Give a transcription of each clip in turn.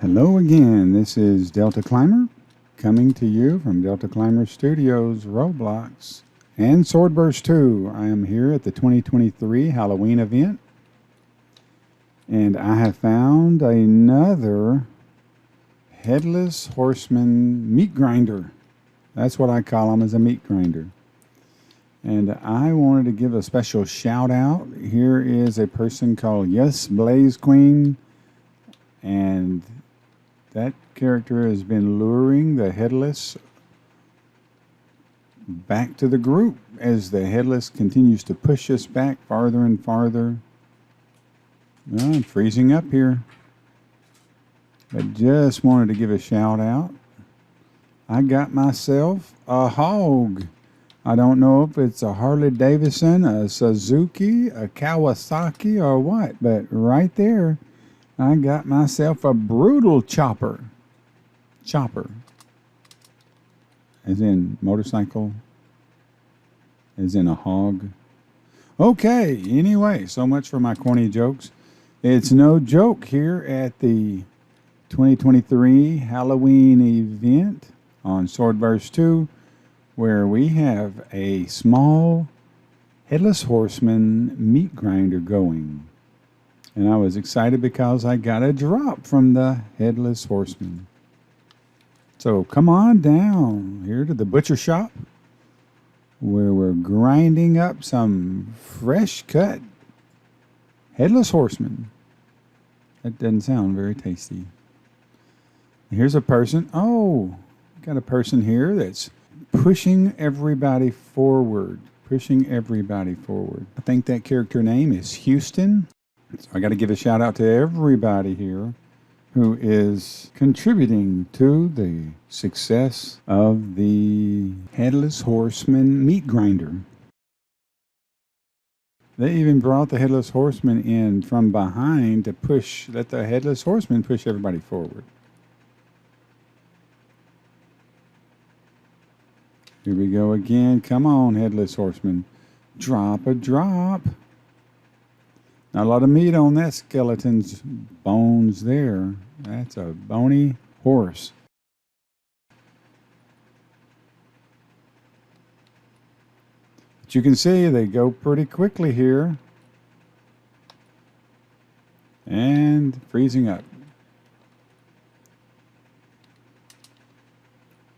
Hello again, this is Delta Climber coming to you from Delta Climber Studios, Roblox, and SwordBurst 2. I am here at the 2023 Halloween event, and I have found another Headless Horseman meat grinder. That's what I call him, as a meat grinder. And I wanted to give a special shout out. Here is a person called Yes Blaze Queen, and that character has been luring the Headless back to the group as the Headless continues to push us back farther and farther. Well, I'm freezing up here. I just wanted to give a shout out. I got myself a hog. I don't know if it's a Harley Davidson, a Suzuki, a Kawasaki, or what, but right there, I got myself a brutal chopper. Chopper. As in motorcycle. As in a hog. Okay, anyway, so much for my corny jokes. It's no joke here at the 2023 Halloween event on SwordBurst 2, where we have a small Headless Horseman meat grinder going. And I was excited because I got a drop from the Headless Horseman. So come on down here to the butcher shop, where we're grinding up some fresh cut Headless Horseman. That doesn't sound very tasty. Here's a person. Oh, got a person here that's pushing everybody forward. Pushing everybody forward. I think that character name is Houston. So I got to give a shout out to everybody here who is contributing to the success of the Headless Horseman meat grinder. They even brought the Headless Horseman in from behind to let the Headless Horseman push everybody forward. Here we go again. Come on, Headless Horseman. Drop a drop. Not a lot of meat on that skeleton's bones there. That's a bony horse. But you can see they go pretty quickly here. And freezing up.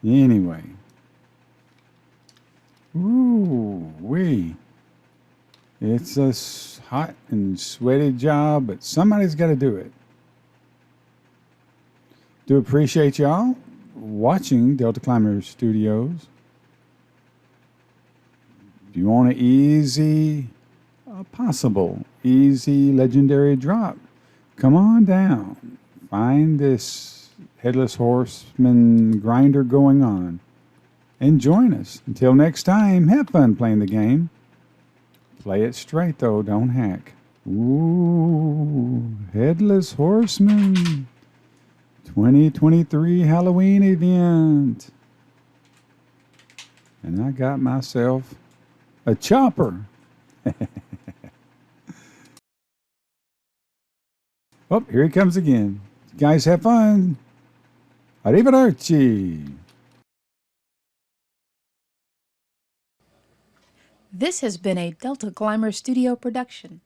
Anyway. Ooh-wee. It's a hot and sweaty job, but somebody's got to do it. Do appreciate y'all watching Delta Climber Studios. If you want an easy legendary drop, come on down. Find this Headless Horseman grinder going on and join us. Until next time, have fun playing the game. Play it straight, though. Don't hack. Ooh, Headless Horseman 2023 Halloween event. And I got myself a chopper. Oh, here he comes again. Guys, have fun. Arrivederci. This has been a Delta Climber Studio production.